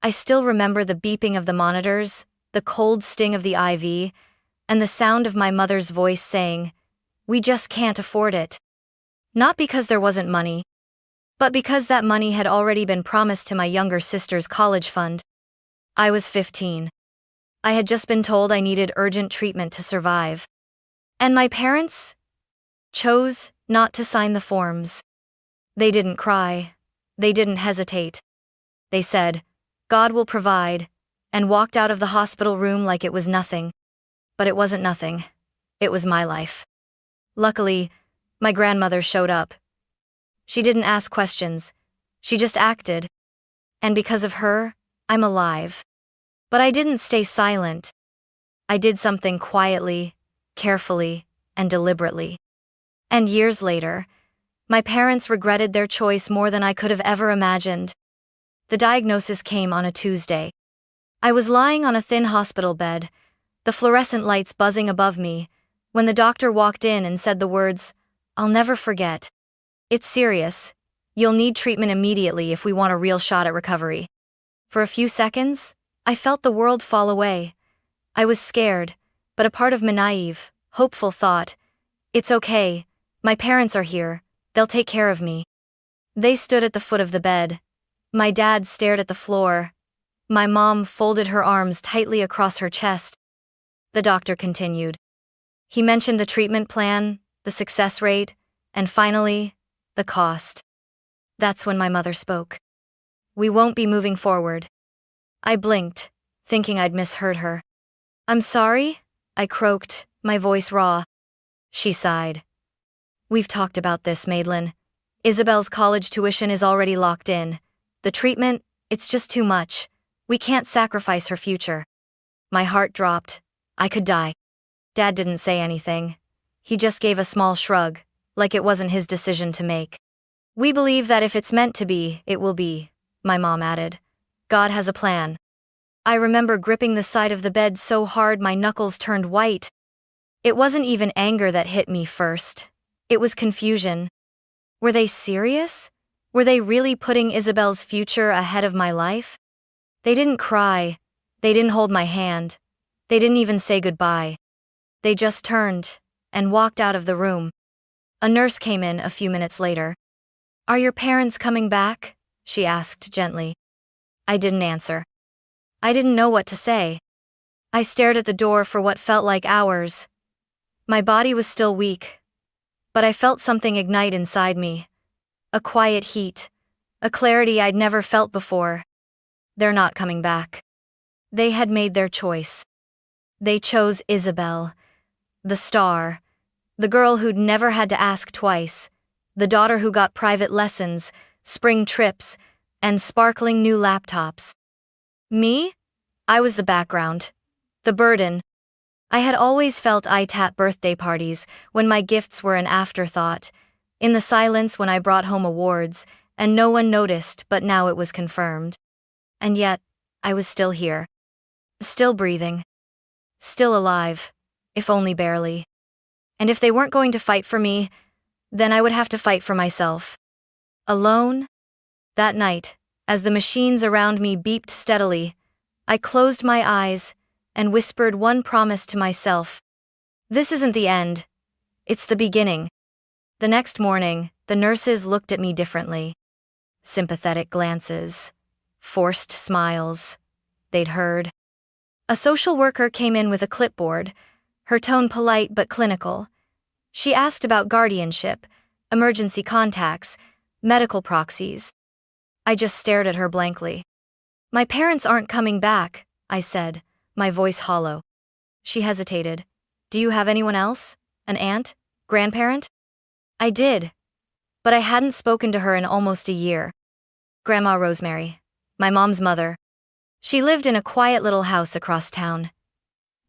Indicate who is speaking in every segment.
Speaker 1: I still remember the beeping of the monitors, the cold sting of the IV, and the sound of my mother's voice saying, "We just can't afford it." Not because there wasn't money, but because that money had already been promised to my younger sister's college fund. I was 15. I had just been told I needed urgent treatment to survive. And my parents chose not to sign the forms. They didn't cry. They didn't hesitate. They said, "God will provide," and walked out of the hospital room like it was nothing. But it wasn't nothing. It was my life. Luckily, my grandmother showed up. She didn't ask questions. She just acted. And because of her, I'm alive. But I didn't stay silent. I did something quietly, carefully, and deliberately. And years later, my parents regretted their choice more than I could have ever imagined. The diagnosis came on a Tuesday. I was lying on a thin hospital bed, the fluorescent lights buzzing above me, when the doctor walked in and said the words, "I'll never forget. It's serious. You'll need treatment immediately if we want a real shot at recovery." For a few seconds, I felt the world fall away. I was scared, but a part of me naive, hopeful thought, "It's okay. My parents are here. They'll take care of me." They stood at the foot of the bed. My dad stared at the floor. My mom folded her arms tightly across her chest. The doctor continued. He mentioned the treatment plan, the success rate, and finally, the cost. That's when my mother spoke. "We won't be moving forward." I blinked, thinking I'd misheard her. "I'm sorry," I croaked, my voice raw. She sighed. "We've talked about this, Madelyn. Isabel's college tuition is already locked in. The treatment, it's just too much. We can't sacrifice her future." My heart dropped. I could die. Dad didn't say anything. He just gave a small shrug, like it wasn't his decision to make. "We believe that if it's meant to be, it will be," my mom added. "God has a plan." I remember gripping the side of the bed so hard my knuckles turned white. It wasn't even anger that hit me first. It was confusion. Were they serious? Were they really putting Isabel's future ahead of my life? They didn't cry. They didn't hold my hand. They didn't even say goodbye. They just turned and walked out of the room. A nurse came in a few minutes later. "Are your parents coming back?" she asked gently. I didn't answer. I didn't know what to say. I stared at the door for what felt like hours. My body was still weak, but I felt something ignite inside me. A quiet heat, a clarity I'd never felt before. They're not coming back. They had made their choice. They chose Isabel, the star, the girl who'd never had to ask twice, the daughter who got private lessons, spring trips, and sparkling new laptops. Me? I was the background, the burden. I had always felt at birthday parties when my gifts were an afterthought, in the silence when I brought home awards, and no one noticed, but now it was confirmed. And yet, I was still here. Still breathing. Still alive, if only barely. And if they weren't going to fight for me, then I would have to fight for myself. Alone? That night, as the machines around me beeped steadily, I closed my eyes and whispered one promise to myself. This isn't the end. It's the beginning. The next morning, the nurses looked at me differently. Sympathetic glances. Forced smiles. They'd heard. A social worker came in with a clipboard, her tone polite but clinical. She asked about guardianship, emergency contacts, medical proxies. I just stared at her blankly. "My parents aren't coming back," I said, my voice hollow. She hesitated. "Do you have anyone else? An aunt? Grandparent?" I did. But I hadn't spoken to her in almost a year. Grandma Rosemary, my mom's mother. She lived in a quiet little house across town.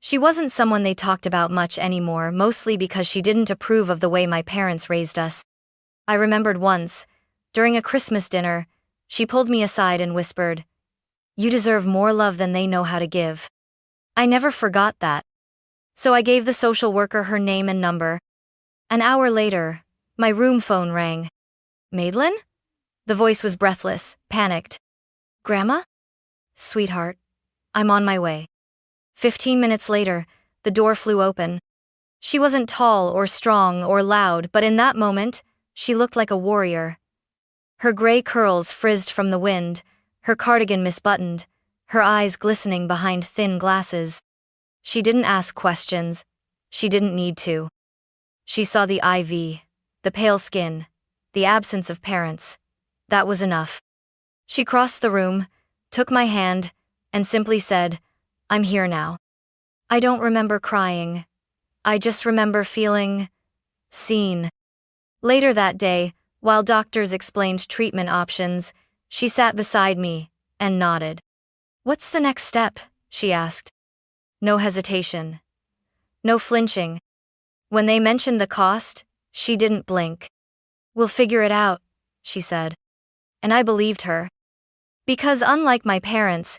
Speaker 1: She wasn't someone they talked about much anymore, mostly because she didn't approve of the way my parents raised us. I remembered once, during a Christmas dinner, she pulled me aside and whispered, "You deserve more love than they know how to give." I never forgot that. So I gave the social worker her name and number. An hour later, my room phone rang. "Madelyn?" The voice was breathless, panicked. "Grandma?" Sweetheart, I'm on my way. 15 minutes later, the door flew open. She wasn't tall or strong or loud, but in that moment, she looked like a warrior. Her gray curls frizzed from the wind, her cardigan misbuttoned, her eyes glistening behind thin glasses. She didn't ask questions. She didn't need to. She saw the IV, the pale skin, the absence of parents. That was enough. She crossed the room, took my hand, and simply said, "I'm here now." I don't remember crying. I just remember feeling seen. Later that day, while doctors explained treatment options, she sat beside me and nodded. "What's the next step?" she asked. No hesitation. No flinching. When they mentioned the cost, she didn't blink. "We'll figure it out," she said. And I believed her. Because unlike my parents,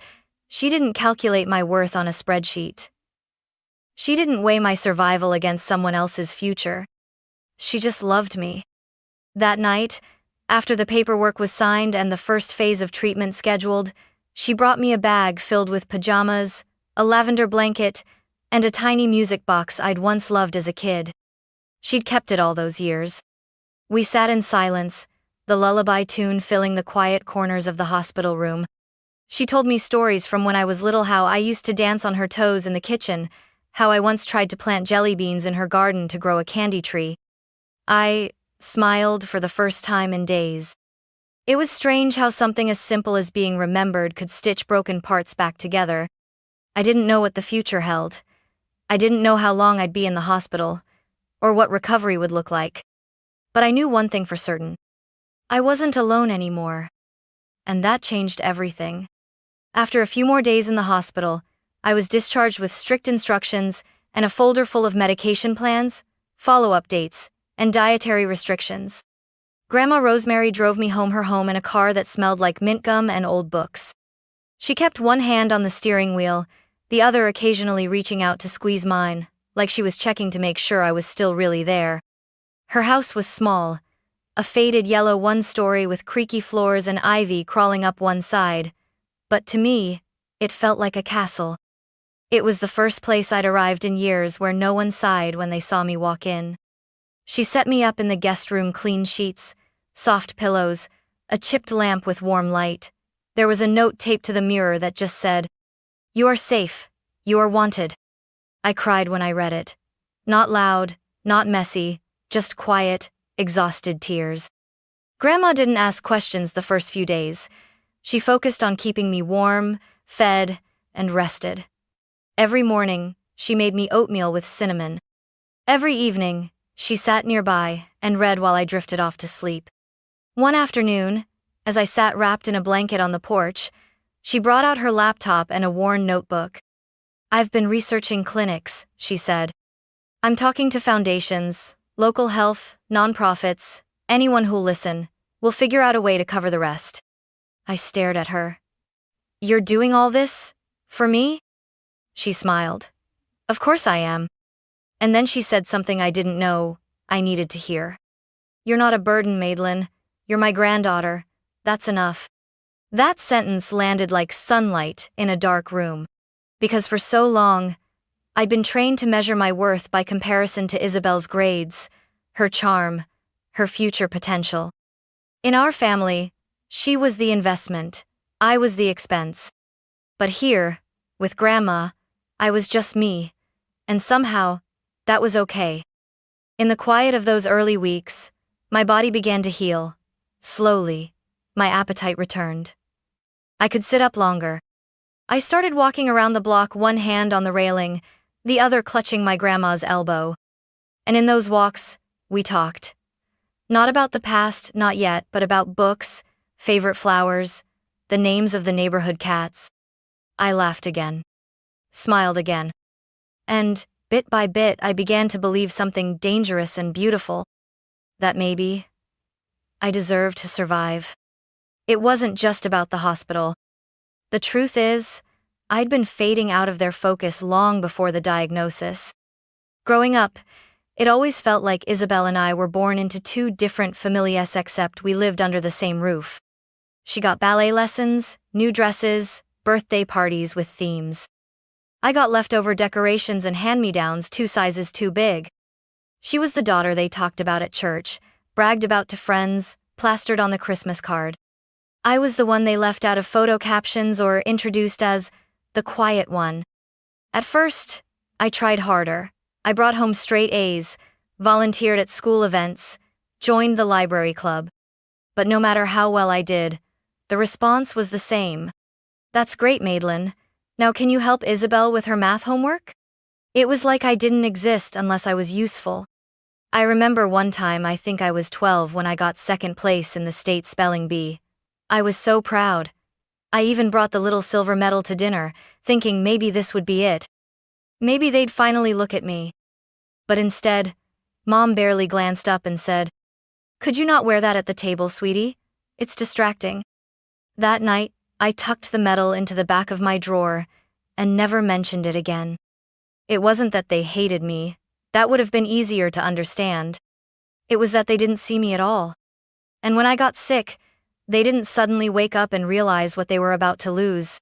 Speaker 1: she didn't calculate my worth on a spreadsheet. She didn't weigh my survival against someone else's future. She just loved me. That night, after the paperwork was signed and the first phase of treatment scheduled, she brought me a bag filled with pajamas, a lavender blanket, and a tiny music box I'd once loved as a kid. She'd kept it all those years. We sat in silence, the lullaby tune filling the quiet corners of the hospital room. She told me stories from when I was little, how I used to dance on her toes in the kitchen, how I once tried to plant jelly beans in her garden to grow a candy tree. I smiled for the first time in days. It was strange how something as simple as being remembered could stitch broken parts back together. I didn't know what the future held. I didn't know how long I'd be in the hospital, or what recovery would look like. But I knew one thing for certain. I wasn't alone anymore. And that changed everything. After a few more days in the hospital, I was discharged with strict instructions and a folder full of medication plans, follow-up dates, and dietary restrictions. Grandma Rosemary drove me her home in a car that smelled like mint gum and old books. She kept one hand on the steering wheel, the other occasionally reaching out to squeeze mine, like she was checking to make sure I was still really there. Her house was small, a faded yellow one-story with creaky floors and ivy crawling up one side, but to me, it felt like a castle. It was the first place I'd arrived in years where no one sighed when they saw me walk in. She set me up in the guest room, clean sheets, soft pillows, a chipped lamp with warm light. There was a note taped to the mirror that just said, "You are safe, you are wanted." I cried when I read it. Not loud, not messy, just quiet, exhausted tears. Grandma didn't ask questions the first few days. She focused on keeping me warm, fed, and rested. Every morning, she made me oatmeal with cinnamon. Every evening, she sat nearby and read while I drifted off to sleep. One afternoon, as I sat wrapped in a blanket on the porch, she brought out her laptop and a worn notebook. "I've been researching clinics," she said. "I'm talking to foundations, local health, nonprofits, anyone who'll listen. We'll figure out a way to cover the rest." I stared at her. "You're doing all this? For me?" She smiled. "Of course I am." And then she said something I didn't know I needed to hear. "You're not a burden, Madelyn. You're my granddaughter. That's enough." That sentence landed like sunlight in a dark room. Because for so long, I'd been trained to measure my worth by comparison to Isabel's grades, her charm, her future potential. In our family, she was the investment, I was the expense. But here, with Grandma, I was just me, and somehow, that was okay. In the quiet of those early weeks, my body began to heal. Slowly, my appetite returned. I could sit up longer. I started walking around the block, one hand on the railing, the other clutching my grandma's elbow. And in those walks, we talked. Not about the past, not yet, but about books, favorite flowers, the names of the neighborhood cats. I laughed again. Smiled again. And, bit by bit, I began to believe something dangerous and beautiful. That maybe I deserved to survive. It wasn't just about the hospital. The truth is, I'd been fading out of their focus long before the diagnosis. Growing up, it always felt like Isabel and I were born into two different familias, except we lived under the same roof. She got ballet lessons, new dresses, birthday parties with themes. I got leftover decorations and hand-me-downs 2 sizes too big. She was the daughter they talked about at church, bragged about to friends, plastered on the Christmas card. I was the one they left out of photo captions or introduced as the quiet one. At first, I tried harder. I brought home straight A's, volunteered at school events, joined the library club. But no matter how well I did, the response was the same. "That's great, Madelyn. Now can you help Isabel with her math homework?" It was like I didn't exist unless I was useful. I remember one time, I think I was 12, when I got second place in the state spelling bee. I was so proud. I even brought the little silver medal to dinner, thinking maybe this would be it. Maybe they'd finally look at me. But instead, Mom barely glanced up and said, "Could you not wear that at the table, sweetie? It's distracting." That night, I tucked the medal into the back of my drawer and never mentioned it again. It wasn't that they hated me. That would have been easier to understand. It was that they didn't see me at all. And when I got sick, they didn't suddenly wake up and realize what they were about to lose.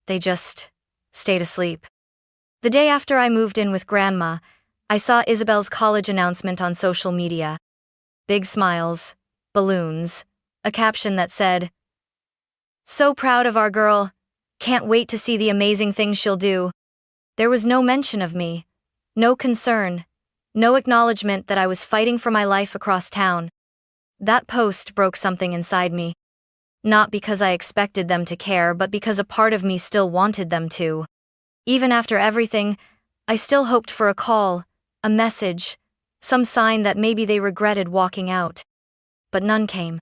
Speaker 1: They just stayed asleep. The day after I moved in with Grandma, I saw Isabel's college announcement on social media. Big smiles, balloons, a caption that said, "So proud of our girl. Can't wait to see the amazing things she'll do." There was no mention of me, no concern, no acknowledgement that I was fighting for my life across town. That post broke something inside me. Not because I expected them to care, but because a part of me still wanted them to. Even after everything, I still hoped for a call, a message, some sign that maybe they regretted walking out. But none came.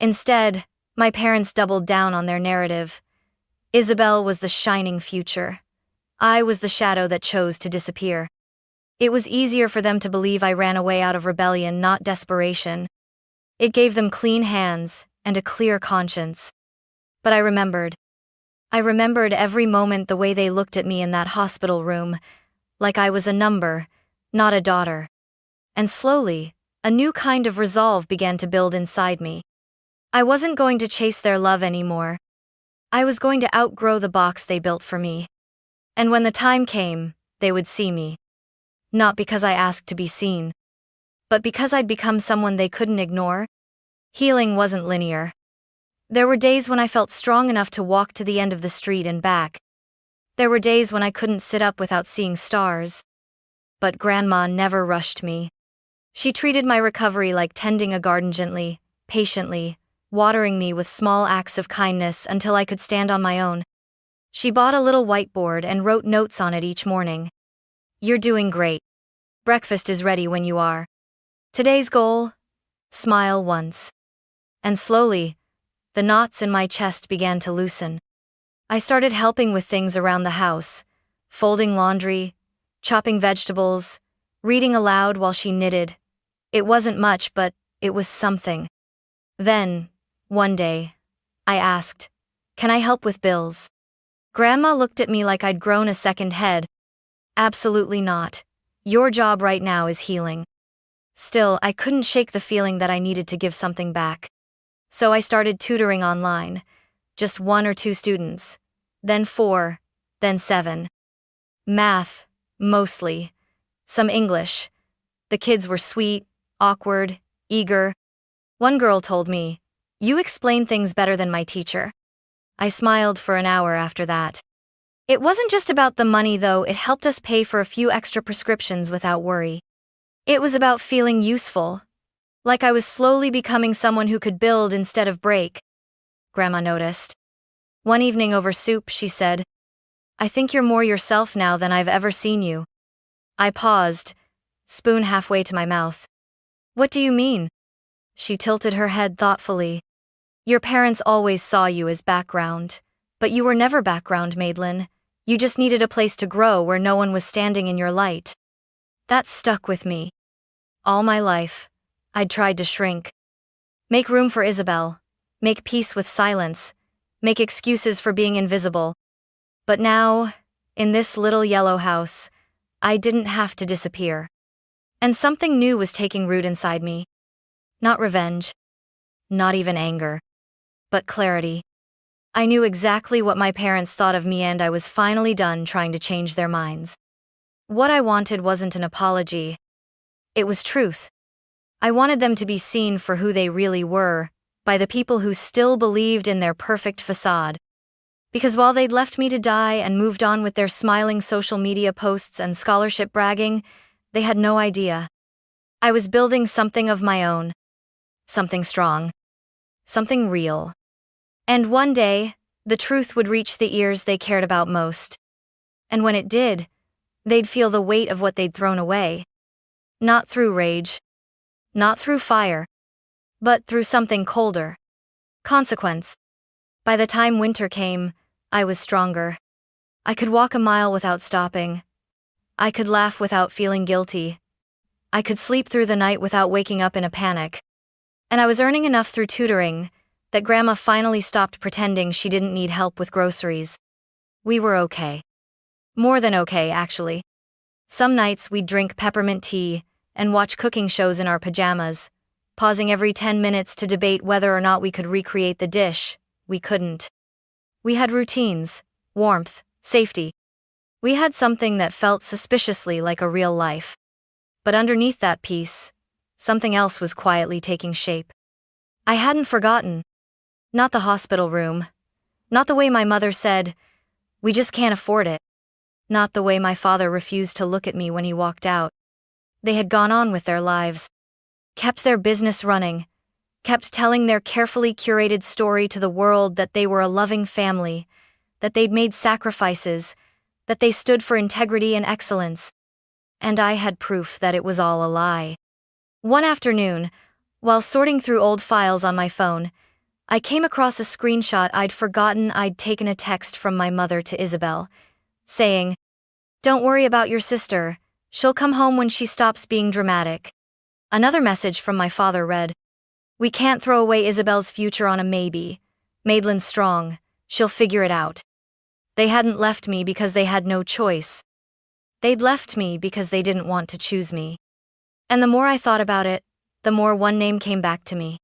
Speaker 1: Instead, my parents doubled down on their narrative. Isabel was the shining future. I was the shadow that chose to disappear. It was easier for them to believe I ran away out of rebellion, not desperation. It gave them clean hands and a clear conscience. But I remembered. I remembered every moment, the way they looked at me in that hospital room, like I was a number, not a daughter. And slowly, a new kind of resolve began to build inside me. I wasn't going to chase their love anymore. I was going to outgrow the box they built for me. And when the time came, they would see me. Not because I asked to be seen, but because I'd become someone they couldn't ignore. Healing wasn't linear. There were days when I felt strong enough to walk to the end of the street and back. There were days when I couldn't sit up without seeing stars. But Grandma never rushed me. She treated my recovery like tending a garden, gently, patiently, watering me with small acts of kindness until I could stand on my own. She bought a little whiteboard and wrote notes on it each morning. "You're doing great. Breakfast is ready when you are. Today's goal? Smile once." And slowly, the knots in my chest began to loosen. I started helping with things around the house, folding laundry, chopping vegetables, reading aloud while she knitted. It wasn't much, but it was something. Then, one day, I asked, "Can I help with bills?" Grandma looked at me like I'd grown a second head. "Absolutely not. Your job right now is healing." Still, I couldn't shake the feeling that I needed to give something back. So I started tutoring online, just 1 or 2 students, then 4, then 7. Math, mostly. Some English. The kids were sweet, awkward, eager. One girl told me, "You explain things better than my teacher." I smiled for an hour after that. It wasn't just about the money, though. It helped us pay for a few extra prescriptions without worry. It was about feeling useful. Like I was slowly becoming someone who could build instead of break. Grandma noticed. One evening over soup, she said, "I think you're more yourself now than I've ever seen you." I paused, spoon halfway to my mouth. "What do you mean?" She tilted her head thoughtfully. "Your parents always saw you as background. But you were never background, Madelyn. You just needed a place to grow where no one was standing in your light." That stuck with me. All my life, I'd tried to shrink. Make room for Isabel. Make peace with silence. Make excuses for being invisible. But now, in this little yellow house, I didn't have to disappear. And something new was taking root inside me. Not revenge. Not even anger. But clarity. I knew exactly what my parents thought of me, and I was finally done trying to change their minds. What I wanted wasn't an apology. It was truth. I wanted them to be seen for who they really were, by the people who still believed in their perfect facade. Because while they'd left me to die and moved on with their smiling social media posts and scholarship bragging, they had no idea. I was building something of my own. Something strong. Something real. And one day, the truth would reach the ears they cared about most. And when it did, they'd feel the weight of what they'd thrown away. Not through rage. Not through fire. But through something colder. Consequence. By the time winter came, I was stronger. I could walk a mile without stopping. I could laugh without feeling guilty. I could sleep through the night without waking up in a panic. And I was earning enough through tutoring that Grandma finally stopped pretending she didn't need help with groceries. We were okay. More than okay, actually. Some nights we'd drink peppermint tea and watch cooking shows in our pajamas, pausing every 10 minutes to debate whether or not we could recreate the dish. We couldn't. We had routines, warmth, safety. We had something that felt suspiciously like a real life. But underneath that peace, something else was quietly taking shape. I hadn't forgotten. Not the hospital room. Not the way my mother said, "We just can't afford it." Not the way my father refused to look at me when he walked out. They had gone on with their lives. Kept their business running. Kept telling their carefully curated story to the world that they were a loving family, that they'd made sacrifices, that they stood for integrity and excellence. And I had proof that it was all a lie. One afternoon, while sorting through old files on my phone, I came across a screenshot I'd forgotten. I'd taken a text from my mother to Isabel, saying, "Don't worry about your sister, she'll come home when she stops being dramatic." Another message from my father read, "We can't throw away Isabel's future on a maybe. Madelyn's strong, she'll figure it out." They hadn't left me because they had no choice. They'd left me because they didn't want to choose me. And the more I thought about it, the more one name came back to me.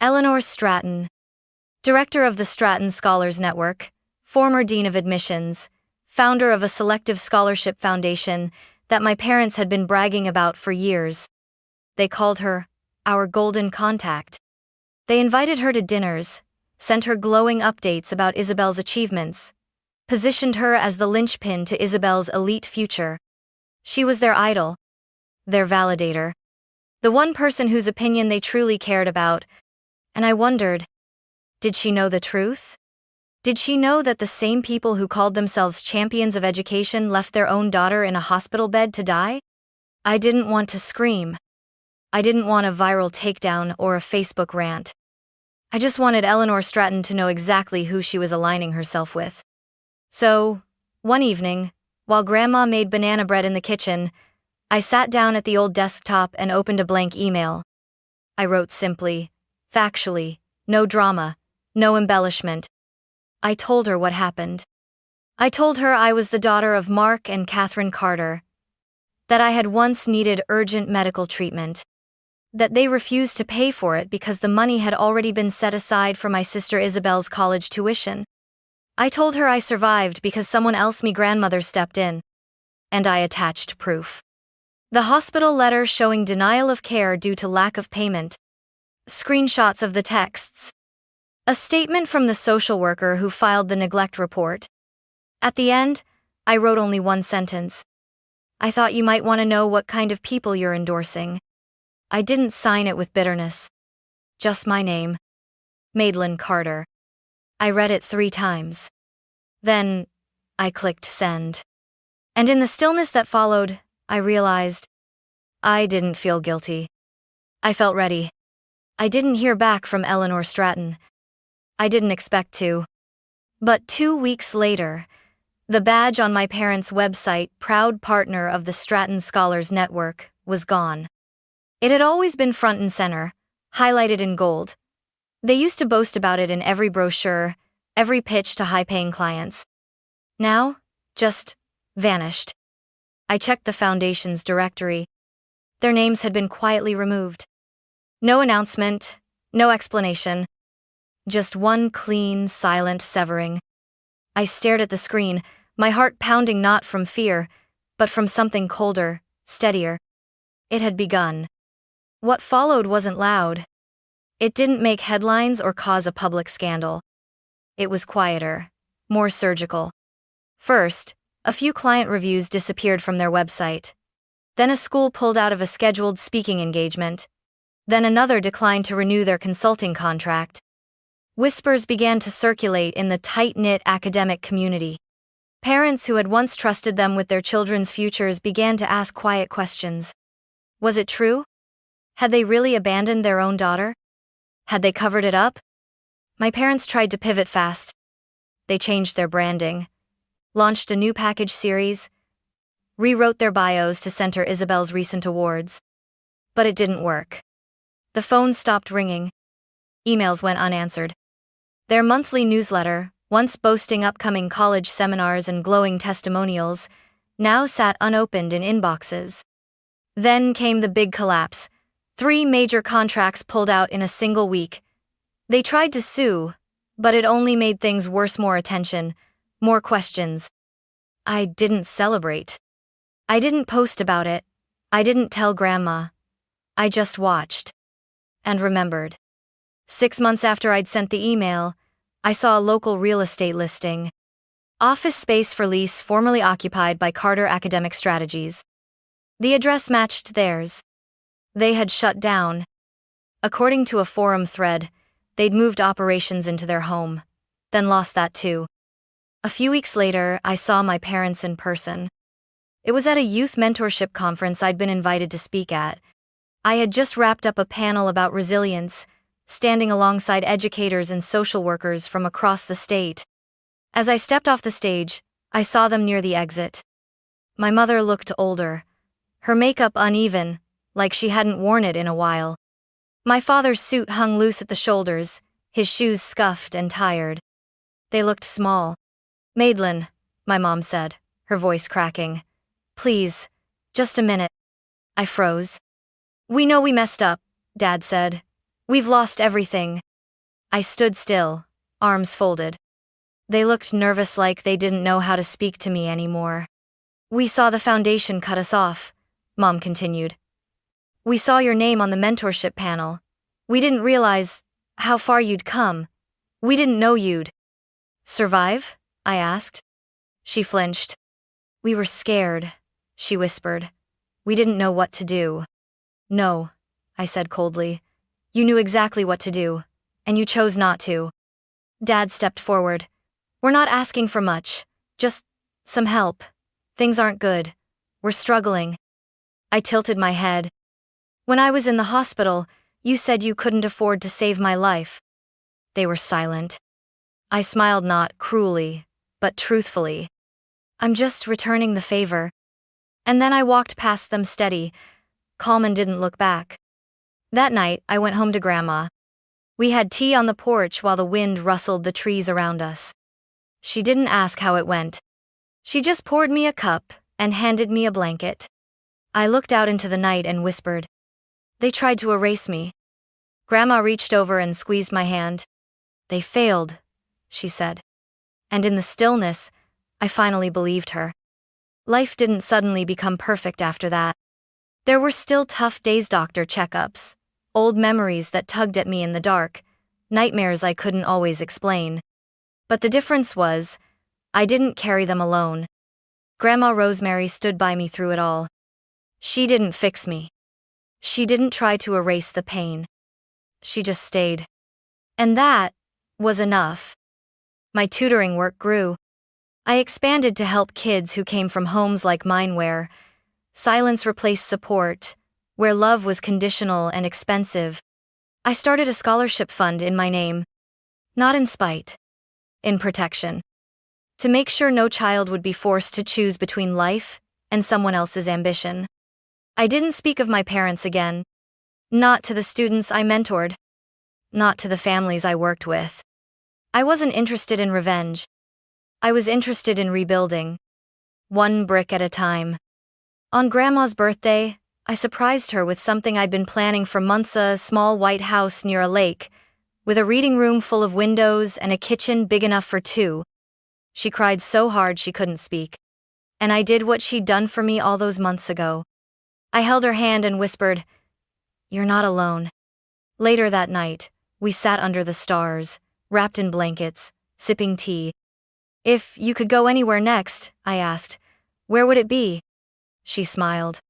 Speaker 1: Eleanor Stratton. Director of the Stratton Scholars Network, former Dean of Admissions, founder of a selective scholarship foundation that my parents had been bragging about for years. They called her our golden contact. They invited her to dinners, sent her glowing updates about Isabel's achievements, positioned her as the linchpin to Isabel's elite future. She was their idol, their validator, the one person whose opinion they truly cared about. And I wondered, did she know the truth? Did she know that the same people who called themselves champions of education left their own daughter in a hospital bed to die? I didn't want to scream. I didn't want a viral takedown or a Facebook rant. I just wanted Eleanor Stratton to know exactly who she was aligning herself with. So, one evening, while Grandma made banana bread in the kitchen, I sat down at the old desktop and opened a blank email. I wrote simply, factually, no drama, no embellishment. I told her what happened. I told her I was the daughter of Mark and Madelyn Carter, that I had once needed urgent medical treatment, that they refused to pay for it because the money had already been set aside for my sister Isabel's college tuition. I told her I survived because someone else, me grandmother, stepped in. And I attached proof. The hospital letter showing denial of care due to lack of payment. Screenshots of the texts. A statement from the social worker who filed the neglect report. At the end, I wrote only one sentence. I thought you might want to know what kind of people you're endorsing. I didn't sign it with bitterness. Just my name. Madelyn Carter. I read it 3 times. Then, I clicked send. And in the stillness that followed, I realized I didn't feel guilty. I felt ready. I didn't hear back from Eleanor Stratton. I didn't expect to. But 2 weeks later, the badge on my parents' website, proud partner of the Stratton Scholars Network, was gone. It had always been front and center, highlighted in gold. They used to boast about it in every brochure, every pitch to high-paying clients. Now, just vanished. I checked the foundation's directory. Their names had been quietly removed. No announcement, no explanation. Just one clean, silent severing. I stared at the screen, my heart pounding not from fear, but from something colder, steadier. It had begun. What followed wasn't loud. It didn't make headlines or cause a public scandal. It was quieter, more surgical. First, a few client reviews disappeared from their website. Then a school pulled out of a scheduled speaking engagement. Then another declined to renew their consulting contract. Whispers began to circulate in the tight-knit academic community. Parents who had once trusted them with their children's futures began to ask quiet questions. Was it true? Had they really abandoned their own daughter? Had they covered it up? My parents tried to pivot fast. They changed their branding, launched a new package series, rewrote their bios to center Isabel's recent awards. But it didn't work. The phone stopped ringing. Emails went unanswered. Their monthly newsletter, once boasting upcoming college seminars and glowing testimonials, now sat unopened in inboxes. Then came the big collapse. 3 major contracts pulled out in a single week. They tried to sue, but it only made things worse. More attention, more questions. I didn't celebrate. I didn't post about it. I didn't tell Grandma. I just watched. And remembered. 6 months after I'd sent the email, I saw a local real estate listing. Office space for lease formerly occupied by Carter Academic Strategies. The address matched theirs. They had shut down. According to a forum thread, they'd moved operations into their home, then lost that too. A few weeks later, I saw my parents in person. It was at a youth mentorship conference I'd been invited to speak at. I had just wrapped up a panel about resilience, standing alongside educators and social workers from across the state. As I stepped off the stage, I saw them near the exit. My mother looked older, her makeup uneven, like she hadn't worn it in a while. My father's suit hung loose at the shoulders, his shoes scuffed and tired. They looked small. "Madelyn," my mom said, her voice cracking. "Please, just a minute." I froze. "We know we messed up," Dad said. "We've lost everything." I stood still, arms folded. They looked nervous, like they didn't know how to speak to me anymore. "We saw the foundation cut us off," Mom continued. "We saw your name on the mentorship panel. We didn't realize how far you'd come. We didn't know you'd survive?" I asked. She flinched. "We were scared," she whispered. "We didn't know what to do." "No," I said coldly. "You knew exactly what to do, and you chose not to." Dad stepped forward. "We're not asking for much, just some help. Things aren't good. We're struggling." I tilted my head. "When I was in the hospital, you said you couldn't afford to save my life." They were silent. I smiled, not cruelly, but truthfully. "I'm just returning the favor." And then I walked past them steady, calm, and didn't look back. That night, I went home to Grandma. We had tea on the porch while the wind rustled the trees around us. She didn't ask how it went. She just poured me a cup and handed me a blanket. I looked out into the night and whispered, "They tried to erase me." Grandma reached over and squeezed my hand. "They failed," she said. And in the stillness, I finally believed her. Life didn't suddenly become perfect after that. There were still tough days, doctor checkups, old memories that tugged at me in the dark, nightmares I couldn't always explain. But the difference was, I didn't carry them alone. Grandma Rosemary stood by me through it all. She didn't fix me. She didn't try to erase the pain. She just stayed. And that was enough. My tutoring work grew. I expanded to help kids who came from homes like mine where silence replaced support, where love was conditional and expensive. I started a scholarship fund in my name. Not in spite. In protection. To make sure no child would be forced to choose between life and someone else's ambition. I didn't speak of my parents again. Not to the students I mentored. Not to the families I worked with. I wasn't interested in revenge. I was interested in rebuilding. One brick at a time. On Grandma's birthday, I surprised her with something I'd been planning for months, a small white house near a lake, with a reading room full of windows and a kitchen big enough for two. She cried so hard she couldn't speak. And I did what she'd done for me all those months ago. I held her hand and whispered, "You're not alone." Later that night, we sat under the stars, wrapped in blankets, sipping tea. "If you could go anywhere next," I asked, "where would it be?" She smiled.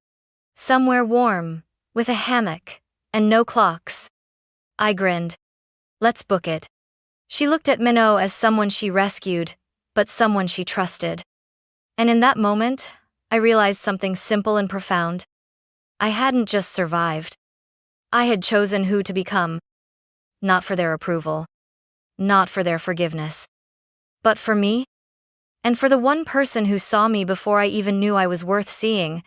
Speaker 1: "Somewhere warm, with a hammock, and no clocks." I grinned. "Let's book it." She looked at Minnow as someone she rescued, but someone she trusted. And in that moment, I realized something simple and profound. I hadn't just survived. I had chosen who to become. Not for their approval. Not for their forgiveness. But for me. And for the one person who saw me before I even knew I was worth seeing,